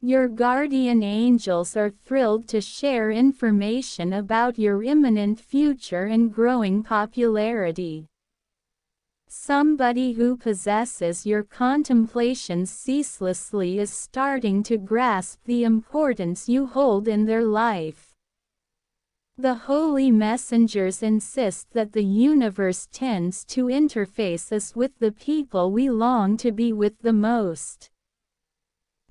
Your guardian angels are thrilled to share information about your imminent future and growing popularity. Somebody who possesses your contemplations ceaselessly is starting to grasp the importance you hold in their life. The holy messengers insist that the universe tends to interface us with the people we long to be with the most.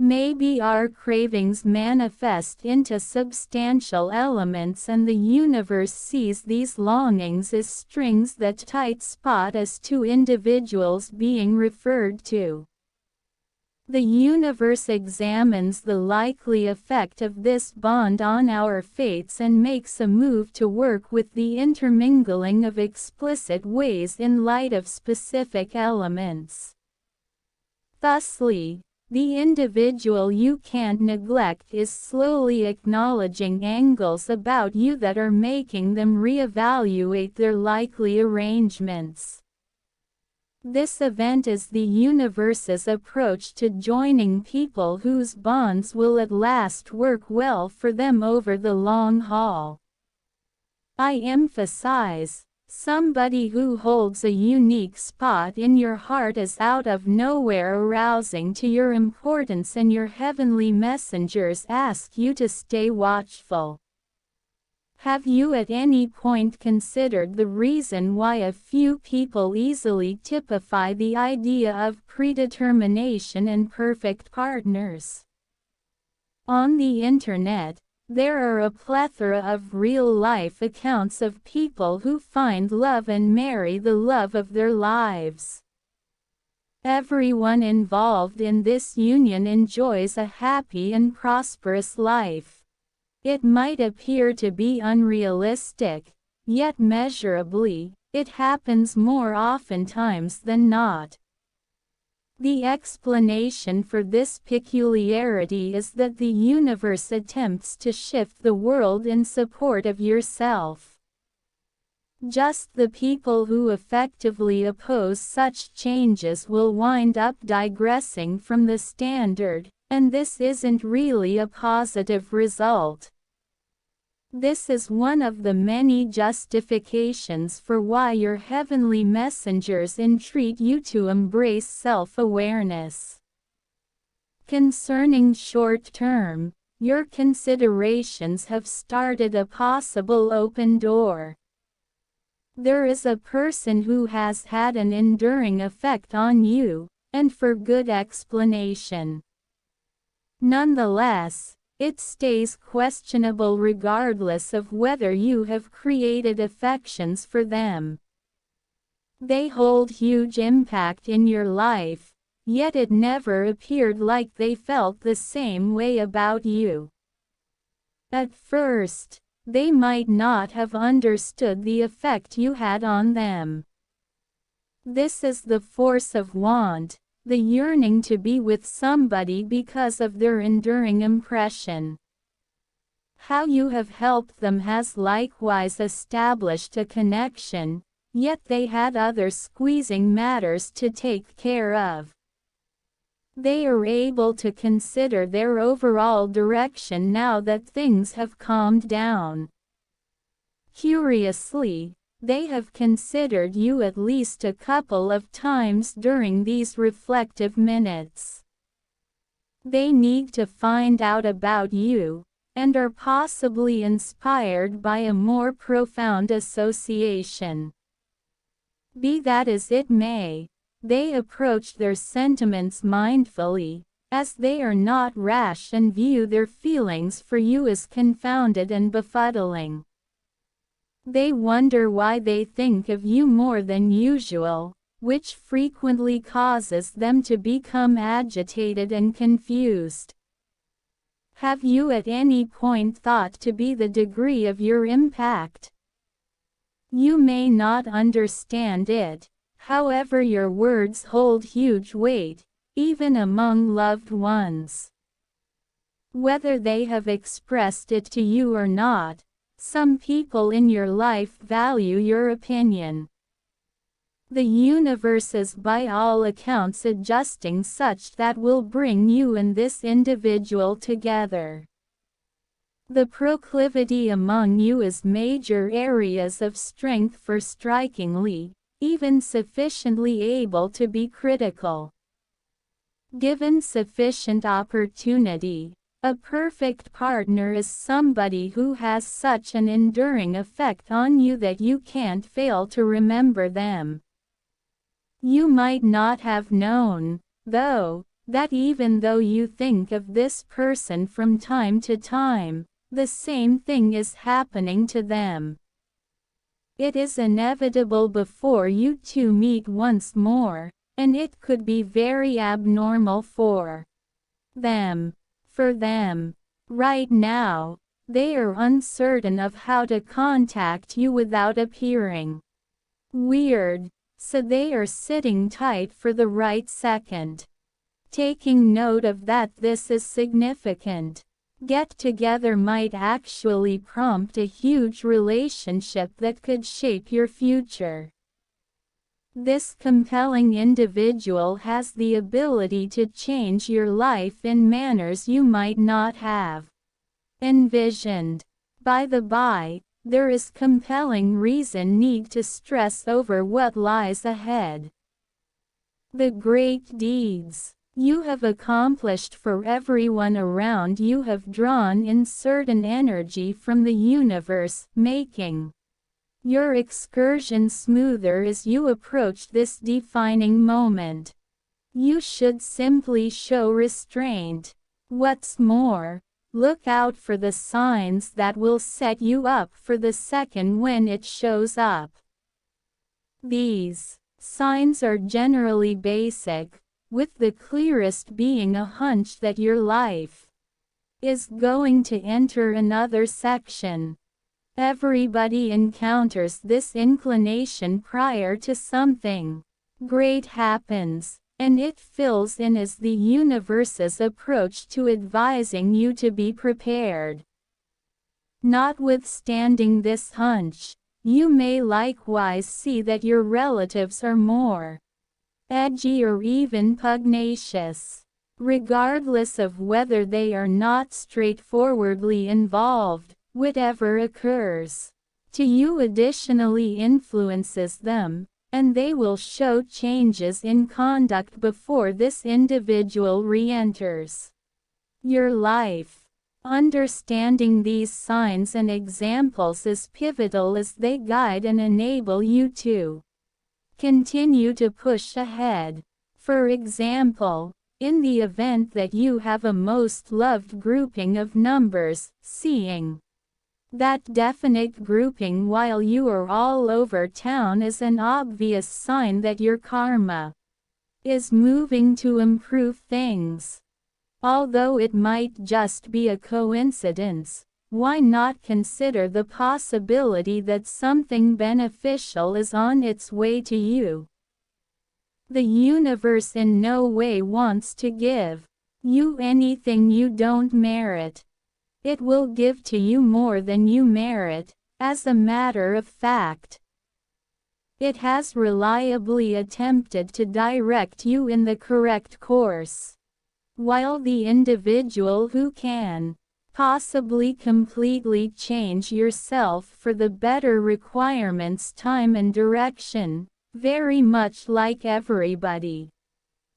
Maybe our cravings manifest into substantial elements and the universe sees these longings as strings that tight spot us to individuals being referred to. The universe examines the likely effect of this bond on our fates and makes a move to work with the intermingling of explicit ways in light of specific elements. Thusly, the individual you can't neglect is slowly acknowledging angles about you that are making them reevaluate their likely arrangements. This event is the universe's approach to joining people whose bonds will at last work well for them over the long haul. I emphasize, somebody who holds a unique spot in your heart is out of nowhere arousing to your importance, and your heavenly messengers ask you to stay watchful. Have you at any point considered the reason why a few people easily typify the idea of predetermination and perfect partners? On the internet, there are a plethora of real-life accounts of people who find love and marry the love of their lives. Everyone involved in this union enjoys a happy and prosperous life. It might appear to be unrealistic, yet measurably, it happens more oftentimes than not. The explanation for this peculiarity is that the universe attempts to shift the world in support of yourself. Just the people who effectively oppose such changes will wind up digressing from the standard, and this isn't really a positive result. This is one of the many justifications for why your heavenly messengers entreat you to embrace self-awareness. Concerning short-term, your considerations have started a possible open door. There is a person who has had an enduring effect on you, and for good explanation. Nonetheless, it stays questionable regardless of whether you have created affections for them. They hold huge impact in your life, yet it never appeared like they felt the same way about you. At first, they might not have understood the effect you had on them. This is the force of want, the yearning to be with somebody because of their enduring impression. How you have helped them has likewise established a connection, yet they had other squeezing matters to take care of. They are able to consider their overall direction now that things have calmed down. Curiously, they have considered you at least a couple of times during these reflective minutes. They need to find out about you, and are possibly inspired by a more profound association. Be that as it may, they approach their sentiments mindfully, as they are not rash and view their feelings for you as confounded and befuddling. They wonder why they think of you more than usual, which frequently causes them to become agitated and confused. Have you at any point thought to be the degree of your impact? You may not understand it, however your words hold huge weight, even among loved ones. Whether they have expressed it to you or not, some people in your life value your opinion. The universe is by all accounts adjusting such that will bring you and this individual together. The proclivity among you is major areas of strength for strikingly, even sufficiently able to be critical. Given sufficient opportunity, a perfect partner is somebody who has such an enduring effect on you that you can't fail to remember them. You might not have known, though, that even though you think of this person from time to time, the same thing is happening to them. It is inevitable before you two meet once more, and it could be very abnormal for them. For them, right now, they are uncertain of how to contact you without appearing weird. So they are sitting tight for the right second. Taking note of that, this is significant. Get together might actually prompt a huge relationship that could shape your future. This compelling individual has the ability to change your life in manners you might not have envisioned. By the by, there is compelling reason need to stress over what lies ahead. The great deeds you have accomplished for everyone around you have drawn in certain energy from the universe, making your excursion smoother as you approach this defining moment. You should simply show restraint. What's more, look out for the signs that will set you up for the second when it shows up. These signs are generally basic, with the clearest being a hunch that your life is going to enter another section. Everybody encounters this inclination prior to something great happens, and it fills in as the universe's approach to advising you to be prepared. Notwithstanding this hunch, you may likewise see that your relatives are more edgy or even pugnacious. Regardless of whether they are not straightforwardly involved, whatever occurs to you additionally influences them, and they will show changes in conduct before this individual re-enters your life. Understanding these signs and examples is pivotal as they guide and enable you to continue to push ahead. For example, in the event that you have a most loved grouping of numbers, seeing that definite grouping while you are all over town is an obvious sign that your karma is moving to improve things. Although it might just be a coincidence, why not consider the possibility that something beneficial is on its way to you? The universe in no way wants to give you anything you don't merit. It will give to you more than you merit, as a matter of fact. It has reliably attempted to direct you in the correct course, while the individual who can possibly completely change yourself for the better requirements time and direction, very much like everybody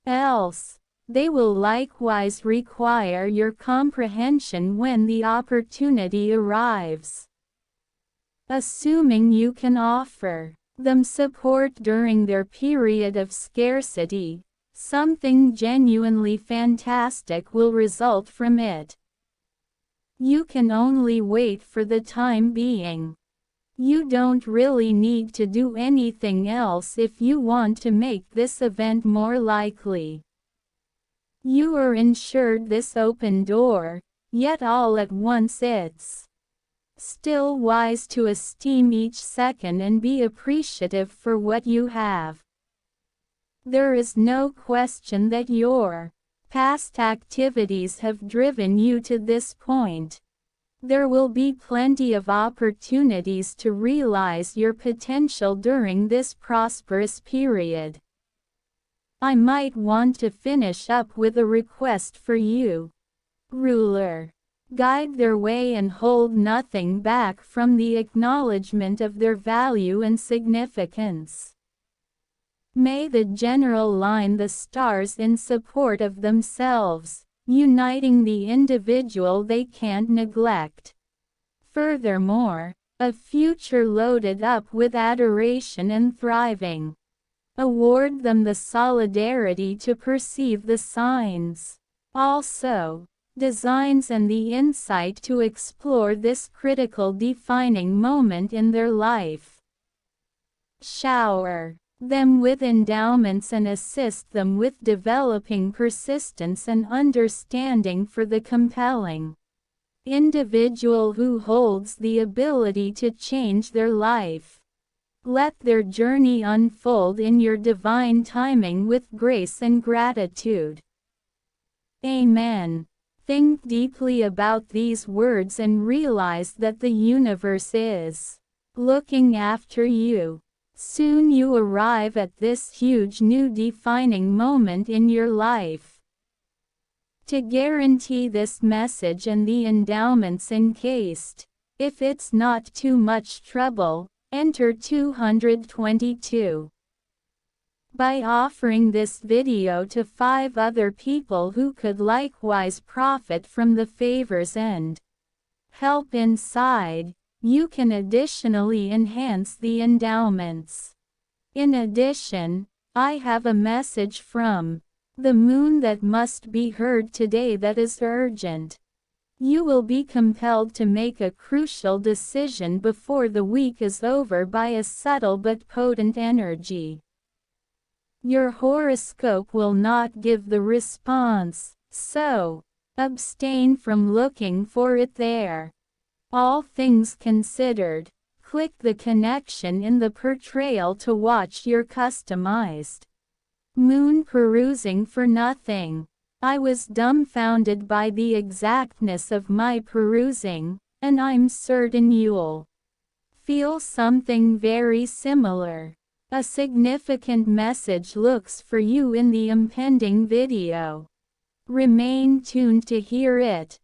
else. They will likewise require your comprehension when the opportunity arrives. Assuming you can offer them support during their period of scarcity, something genuinely fantastic will result from it. You can only wait for the time being. You don't really need to do anything else if you want to make this event more likely. You are ensured this open door, yet all at once it's still wise to esteem each second and be appreciative for what you have. There is no question that your past activities have driven you to this point. There will be plenty of opportunities to realize your potential during this prosperous period. I might want to finish up with a request for you. Ruler. Guide their way and hold nothing back from the acknowledgement of their value and significance. May the general line the stars in support of themselves, uniting the individual they can't neglect. Furthermore, a future loaded up with adoration and thriving. Award them the solidarity to perceive the signs. Also, designs and the insight to explore this critical defining moment in their life. Shower them with endowments and assist them with developing persistence and understanding for the compelling individual who holds the ability to change their life. Let their journey unfold in your divine timing with grace and gratitude. Amen. Think deeply about these words and realize that the universe is looking after you. Soon you arrive at this huge new defining moment in your life. To guarantee this message and the endowments encased, if it's not too much trouble, enter 222. By offering this video to 5 other people who could likewise profit from the favors and help inside, you can additionally enhance the endowments. In addition, I have a message from the moon that must be heard today that is urgent. You will be compelled to make a crucial decision before the week is over by a subtle but potent energy. Your horoscope will not give the response, so abstain from looking for it there. All things considered, click the connection in the portrayal to watch your customized moon perusing for nothing. I was dumbfounded by the exactness of my perusing, and I'm certain you'll feel something very similar. A significant message looks for you in the impending video. Remain tuned to hear it.